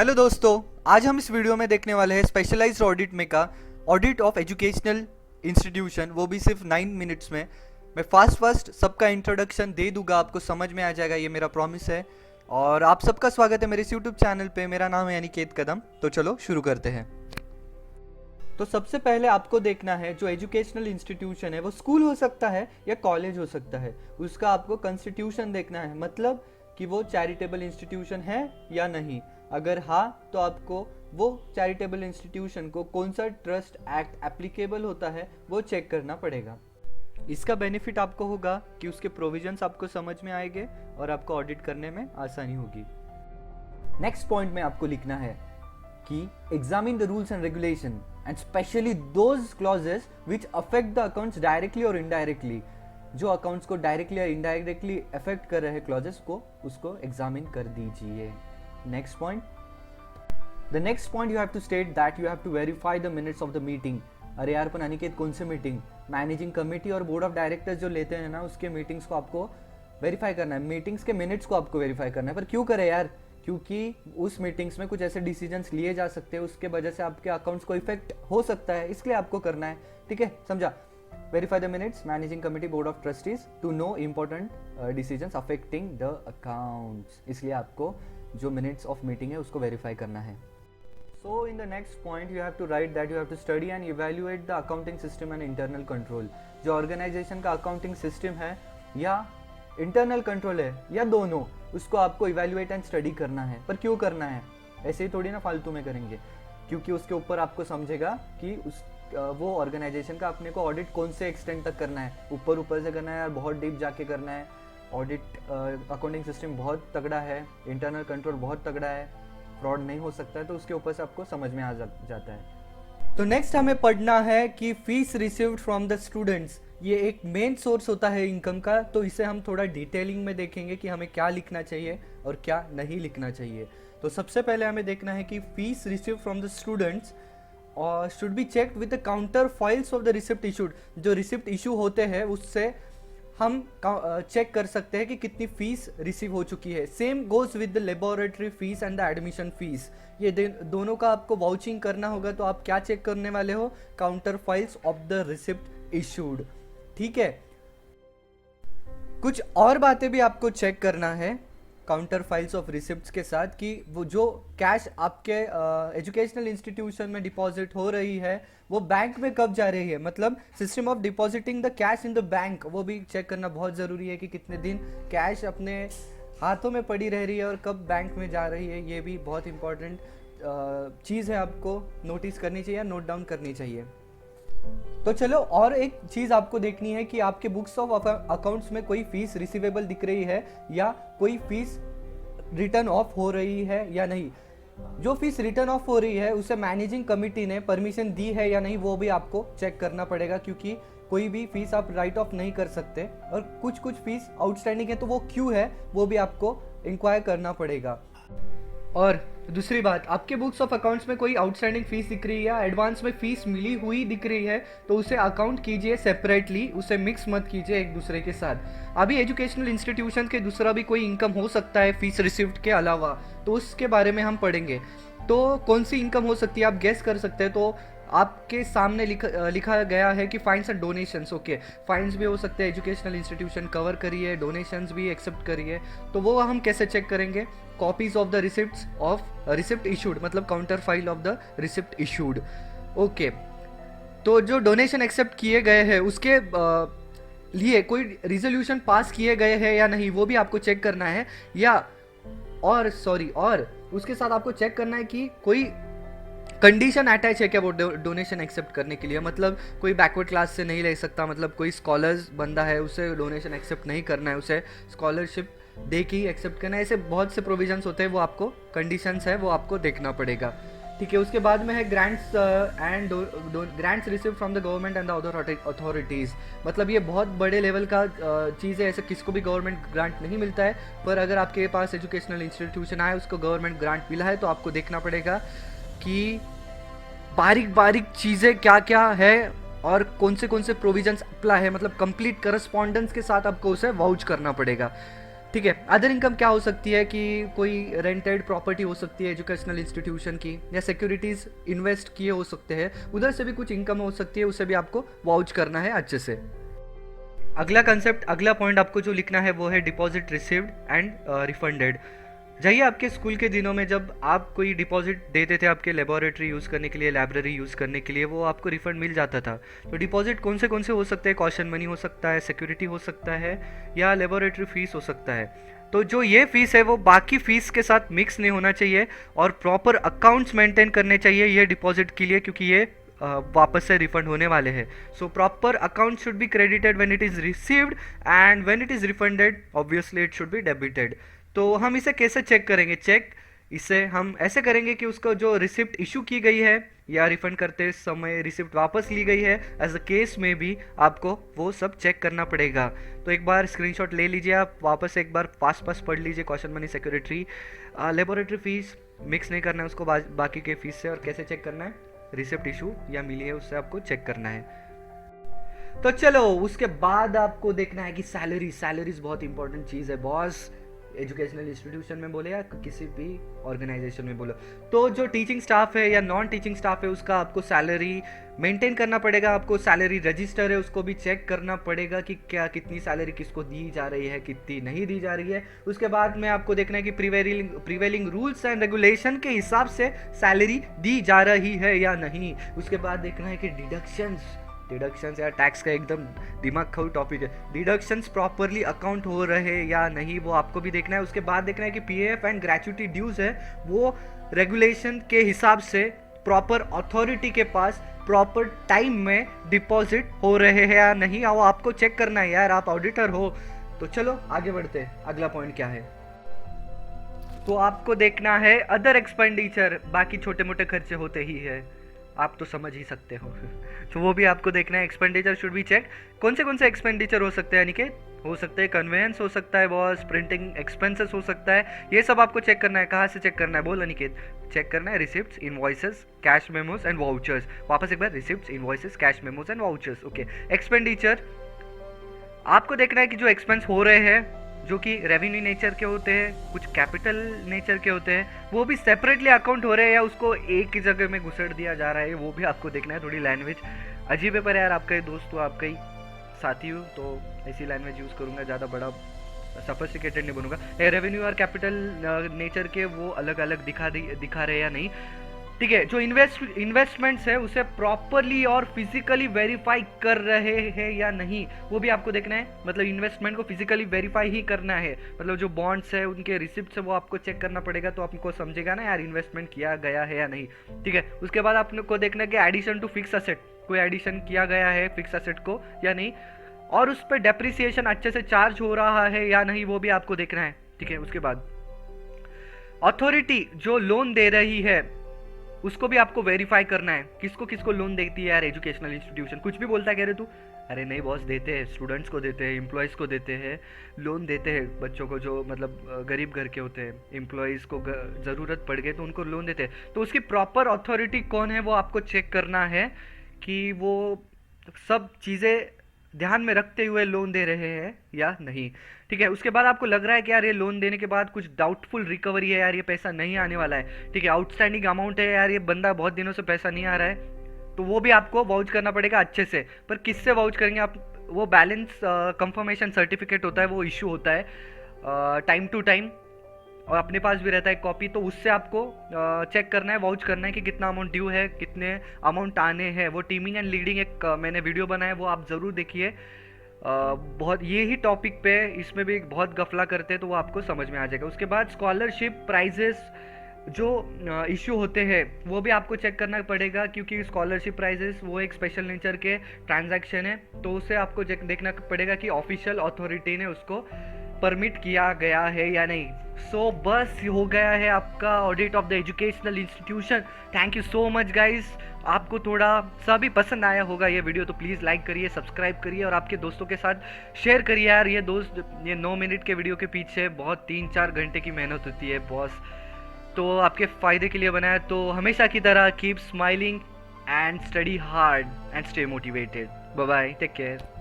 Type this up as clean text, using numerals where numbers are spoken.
Hello दोस्तों, आज हम इस वीडियो में देखने वाले हैं स्पेशलाइज्ड ऑडिट में का ऑडिट ऑफ एजुकेशनल इंस्टीट्यूशन, वो भी सिर्फ 9 मिनट्स में। मैं फास्ट सबका इंट्रोडक्शन दे दूंगा, आपको समझ में आ जाएगा, ये मेरा प्रॉमिस है। और आप सबका स्वागत है मेरे इस यूट्यूब चैनल पे। मेरा नाम है अनिकेत कदम। तो चलो शुरू करते हैं। तो सबसे पहले आपको देखना है जो एजुकेशनल इंस्टीट्यूशन है वो स्कूल हो सकता है या कॉलेज हो सकता है, उसका आपको कॉन्स्टिट्यूशन देखना है, मतलब कि वो चैरिटेबल इंस्टीट्यूशन है या नहीं। अगर हाँ तो आपको वो चैरिटेबल इंस्टीट्यूशन को कौन सा ट्रस्ट एक्ट एप्लीकेबल होता है वो चेक करना पड़ेगा। इसका बेनिफिट आपको होगा कि उसके प्रोविजंस आपको समझ में आएंगे और आपको ऑडिट करने में आसानी होगी। नेक्स्ट पॉइंट में आपको लिखना है कि examine the rules and regulation and specially those clauses which affect the accounts directly और इनडायरेक्टली। जो अकाउंट्स को डायरेक्टली या इनडायरेक्टली अफेक्ट कर रहे क्लॉजेस को उसको एग्जामिन कर दीजिए। Next point, the next point you have to state that you have to verify the minutes of the meeting. अरे यार, पर अनिकेत कौन से मीटिंग? मैनेजिंग कमेटी और बोर्ड ऑफ डायरेक्टर्स जो लेते हैं ना, उसके मीटिंग्स को आपको वेरीफाई करना है, मीटिंग्स के मिनट्स को आपको वेरीफाई करना है। पर क्यों करें यार? क्योंकि उस मीटिंग्स में कुछ ऐसे डिसीजंस लिए जा सकते हैं, उसके वजह से आपके अकाउंट्स को इफेक्ट हो सकता है, इसलिए आपको करना है। ठीक है, समझा? Verify the minutes, managing committee, board of trustees to know important decisions affecting the accounts, इसलिए आपको जो मिनट्स ऑफ मीटिंग है उसको वेरीफाई करना है। So in the next point you have to write that you have to study and evaluate the accounting system and internal control. जो organisation का accounting system है या इंटरनल कंट्रोल है या दोनों, उसको आपको इवैल्यूएट एंड स्टडी करना है। पर क्यों करना है? ऐसे ही थोड़ी ना फालतू में करेंगे, क्योंकि उसके ऊपर आपको समझेगा कि उस वो ऑर्गेनाइजेशन का अपने को ऑडिट कौन से एक्सटेंट तक करना है। ऊपर से करना है या बहुत डीप जाके करना है। ऑडिट अकाउंटिंग सिस्टम बहुत तगड़ा है, इंटरनल कंट्रोल बहुत तगड़ा है, फ्रॉड नहीं हो सकता है, तो उसके ऊपर से आपको समझ में आ जाता है। तो नेक्स्ट हमें पढ़ना है कि fees received from the students, ये एक मेन सोर्स होता है इनकम का। तो इसे हम थोड़ा डिटेलिंग में देखेंगे कि हमें क्या लिखना चाहिए और क्या नहीं लिखना चाहिए। तो सबसे पहले हमें देखना है कि fees received from the students और should be checked with the counter files of the receipt issued. जो रिसिप्ट इशू होते हैं उससे हम चेक कर सकते हैं कि कितनी फीस रिसीव हो चुकी है। Same goes with the laboratory fees and the admission fees. ये दोनों का आपको वाउचिंग करना होगा। तो आप क्या चेक करने वाले हो? Counter files of the receipt issued. ठीक है, कुछ और बातें भी आपको चेक करना है काउंटर फाइल्स ऑफ रिसिप्ट्स के साथ, कि वो जो कैश आपके एजुकेशनल इंस्टीट्यूशन में डिपॉजिट हो रही है वो बैंक में कब जा रही है, मतलब system of depositing the cash in the bank, वो भी चेक करना बहुत ज़रूरी है कि कितने दिन कैश अपने हाथों में पड़ी रह रही है और कब बैंक में जा रही है। ये भी बहुत इंपॉर्टेंट चीज़ है, आपको नोटिस करनी चाहिए, नोट डाउन करनी चाहिए। तो चलो, और एक चीज आपको देखनी है कि आपके बुक्स ऑफ अकाउंट्स में कोई फीस रिसीवेबल दिख रही है या कोई फीस रिटर्न ऑफ हो रही है या नहीं। जो फीस रिटर्न ऑफ हो रही है उसे मैनेजिंग कमिटी ने परमिशन दी है या नहीं, वो भी आपको चेक करना पड़ेगा, क्योंकि कोई भी फीस आप राइट ऑफ नहीं कर सकते। और कुछ फीस आउटस्टैंडिंग है तो वो क्यों है वो भी आपको इंक्वायर करना पड़ेगा। और दूसरी बात, आपके बुक्स ऑफ अकाउंट्स में कोई आउटस्टैंडिंग फीस दिख रही है या एडवांस में फीस मिली हुई दिख रही है तो उसे अकाउंट कीजिए सेपरेटली, उसे मिक्स मत कीजिए एक दूसरे के साथ। अभी एजुकेशनल इंस्टीट्यूशन के दूसरा भी कोई इनकम हो सकता है फीस रिसिप्ट के अलावा, तो उसके बारे में हम पढ़ेंगे। तो कौन सी इनकम हो सकती है आप गेस कर सकते हैं। तो आपके सामने लिखा गया है कि fines and donations. Okay, fines भी हो सकते हैं, एजुकेशनल इंस्टीट्यूशन कवर करिए, डोनेशंस भी एक्सेप्ट करिए। तो वो हम कैसे चेक करेंगे? Copies of the receipts of receipt issued, मतलब counter file of the receipt issued. Okay, तो जो डोनेशन एक्सेप्ट किए गए हैं उसके लिए कोई रिजोल्यूशन पास किए गए हैं या नहीं, वो भी आपको चेक करना है। और उसके साथ आपको चेक करना है कि कोई कंडीशन अटैच है क्या वो डोनेशन एक्सेप्ट करने के लिए। मतलब कोई बैकवर्ड क्लास से नहीं ले सकता, मतलब कोई स्कॉलर्स बंदा है उसे डोनेशन एक्सेप्ट नहीं करना है, उसे स्कॉलरशिप दे के ही एक्सेप्ट करना है। ऐसे बहुत से प्रोविजंस होते हैं, वो आपको कंडीशंस है वो आपको देखना पड़ेगा। ठीक है, उसके बाद में है grants and grants receive from the government and the other authorities. मतलब ये बहुत बड़े लेवल का चीज़ है, ऐसे किसको भी गवर्नमेंट ग्रांट नहीं मिलता है। पर अगर आपके पास एजुकेशनल इंस्टीट्यूशन आए उसको गवर्नमेंट ग्रांट मिला है तो आपको देखना पड़ेगा कि बारीक चीज़ें क्या क्या है और कौन से प्रोविजंस अप्लाई है, मतलब कंप्लीट करस्पॉन्डेंस के साथ आपको उसे वाउच करना पड़ेगा। ठीक है, अदर इनकम क्या हो सकती है कि कोई रेंटेड प्रॉपर्टी हो सकती है एजुकेशनल इंस्टीट्यूशन की, या सिक्योरिटीज इन्वेस्ट किए हो सकते हैं, उधर से भी कुछ इनकम हो सकती है, उसे भी आपको वाउच करना है अच्छे से। अगला कंसेप्ट, अगला पॉइंट आपको जो लिखना है वो है डिपॉजिट रिसीव्ड एंड रिफंडेड। जाइए आपके स्कूल के दिनों में जब आप कोई डिपॉजिट देते थे आपके लेबोरेटरी यूज़ करने के लिए, लाइब्रेरी यूज़ करने के लिए, वो आपको रिफंड मिल जाता था। तो डिपॉजिट कौन से हो सकते हैं? कॉशन मनी हो सकता है, सिक्योरिटी हो सकता है, या लेबोरेटरी फीस हो सकता है। तो जो ये फीस है वो बाकी फीस के साथ मिक्स नहीं होना चाहिए और प्रॉपर अकाउंट्स मेंटेन करने चाहिए ये डिपॉजिट के लिए, क्योंकि ये वापस से रिफंड होने वाले हैं। So proper account should be credited when it is received and when it is refunded obviously it should be debited. तो हम इसे कैसे चेक करेंगे? इसे हम ऐसे करेंगे कि उसको जो रिसिप्ट इशू की गई है या रिफंड करते समय रिसिप्ट वापस ली गई है, एज अ केस में भी आपको वो सब चेक करना पड़ेगा। तो एक बार स्क्रीनशॉट ले लीजिए, आप वापस एक बार फास्ट पढ़ लीजिए। Caution money, security, laboratory fees mix नहीं करना है उसको बाकी के फीस से। और कैसे चेक करना है? रिसिप्ट इशू या मिली है उससे आपको चेक करना है। तो चलो उसके बाद आपको देखना है कि सैलरीज बहुत इंपॉर्टेंट चीज है बॉस। एजुकेशनल इंस्टीट्यूशन में बोले या किसी भी ऑर्गेनाइजेशन में बोलो, तो जो टीचिंग स्टाफ है या नॉन टीचिंग स्टाफ है उसका आपको सैलरी मेंटेन करना पड़ेगा। आपको सैलरी रजिस्टर है उसको भी चेक करना पड़ेगा कि क्या कितनी सैलरी किसको दी जा रही है, कितनी नहीं दी जा रही है। उसके बाद में आपको देखना है कि प्रिवेलिंग रूल्स एंड रेगुलेशन के हिसाब से सैलरी दी जा रही है या नहीं। उसके बाद देखना है कि डिडक्शंस या टैक्स का एकदम दिमाग खाऊ टॉपिक है। डिडक्शंस प्रॉपरली अकाउंट हो रहे या नहीं वो आपको भी देखना है। उसके बाद देखना है कि पीएफ एंड ग्रेच्युटी ड्यूज है वो रेगुलेशन के हिसाब से प्रॉपर अथॉरिटी के पास प्रॉपर टाइम में डिपॉजिट हो रहे हैं या नहीं, वो आपको चेक करना है यार, आप ऑडिटर हो। तो चलो आगे बढ़ते हैं, अगला पॉइंट क्या है? तो आपको देखना है अदर एक्सपेंडिचर, बाकी छोटे मोटे खर्चे होते ही है, आप तो समझ ही सकते हो। तो वो भी आपको देखना है। Expenditure should be check. कौन से एक्सपेंडिचर हो सकते हैं? यानी हो सकते हैं कन्वेंस हो सकता है बॉस, प्रिंटिंग एक्सपेंसेस हो सकता है, ये सब आपको चेक करना है। कहाँ से चेक करना है बोल अनिकेत? चेक करना है receipts, invoices, cash memos and vouchers. वापस एक बार, receipts, invoices, cash memos and vouchers. Okay, expenditure आपको देखना है कि जो एक्सपेंस हो रहे हैं जो कि रेवेन्यू नेचर के होते हैं, कुछ कैपिटल नेचर के होते हैं, वो भी सेपरेटली अकाउंट हो रहे हैं या उसको एक ही जगह में घुसड़ दिया जा रहा है, वो भी आपको देखना है। थोड़ी लैंग्वेज अजीब है पर यार आपका ही दोस्त हो, आपका ही साथी हो, तो ऐसी लैंग्वेज यूज़ करूँगा, ज़्यादा बड़ा सफिस्टिकेटेड नहीं बनूंगा। रेवेन्यू और कैपिटल नेचर के वो अलग अलग दिखा रहे या नहीं, ठीक है। जो इन्वेस्टमेंट्स है उसे प्रॉपरली और फिजिकली वेरीफाई कर रहे हैं या नहीं, वो भी आपको देखना है। मतलब इन्वेस्टमेंट को फिजिकली वेरीफाई ही करना है, मतलब जो बॉन्ड्स है उनके रिसिप्ट है वो आपको चेक करना पड़ेगा, तो आपको समझेगा ना यार इन्वेस्टमेंट किया गया है या नहीं, ठीक है। उसके बाद आपको देखना है कि एडिशन टू फिक्स असेट, कोई एडिशन किया गया है फिक्स असेट को या नहीं, और उस पर डेप्रिसिएशन अच्छे से चार्ज हो रहा है या नहीं, वो भी आपको देखना है, ठीक है। उसके बाद अथॉरिटी जो लोन दे रही है उसको भी आपको वेरीफाई करना है। किसको किसको लोन देती है यार एजुकेशनल इंस्टीट्यूशन? कुछ भी बोलता है कह रहे तू, अरे नहीं बॉस देते हैं, स्टूडेंट्स को देते हैं, एम्प्लॉयज़ को देते हैं, लोन देते हैं बच्चों को जो मतलब गरीब घर के होते हैं, एम्प्लॉयज़ को ज़रूरत पड़ गई तो उनको लोन देते हैं। तो उसकी प्रॉपर अथॉरिटी कौन है वो आपको चेक करना है कि वो सब चीज़ें ध्यान में रखते हुए लोन दे रहे हैं या नहीं, ठीक है। उसके बाद आपको लग रहा है कि यार ये लोन देने के बाद कुछ डाउटफुल रिकवरी है यार, ये पैसा नहीं आने वाला है, ठीक है, आउटस्टैंडिंग अमाउंट है यार, ये बंदा बहुत दिनों से पैसा नहीं आ रहा है, तो वो भी आपको वाउच करना पड़ेगा अच्छे से। पर किससे वाउच करेंगे आप? वो बैलेंस कंफर्मेशन सर्टिफिकेट होता है, वो इशू होता है टाइम टू टाइम और अपने पास भी रहता है कॉपी, तो उससे आपको चेक करना है, वाउच करना है कि कितना अमाउंट ड्यू है, कितने अमाउंट आने हैं। वो टीमिंग एंड लीडिंग एक मैंने वीडियो बनाया, वो आप ज़रूर देखिए। बहुत ये ही टॉपिक पे इसमें भी बहुत गफला करते हैं, तो वो आपको समझ में आ जाएगा। उसके बाद स्कॉलरशिप प्राइजेस जो इशू होते हैं वो भी आपको चेक करना पड़ेगा, क्योंकि स्कॉलरशिप प्राइजेस वो एक स्पेशल नेचर के ट्रांजैक्शन है, तो उसे आपको देखना पड़ेगा कि ऑफिशियल अथॉरिटी ने उसको परमिट किया गया है या नहीं। सो बस हो गया है आपका audit of the educational institution. Thank you so much guys. आपको थोड़ा सा भी पसंद आया होगा ये वीडियो तो प्लीज़ लाइक करिए, सब्सक्राइब करिए और आपके दोस्तों के साथ शेयर करिए यार। ये 9 मिनट के वीडियो के पीछे बहुत 3-4 घंटे की मेहनत होती है बॉस, तो आपके फ़ायदे के लिए बनाया। तो हमेशा की तरह keep smiling and study hard and stay motivated. Bye bye, take care.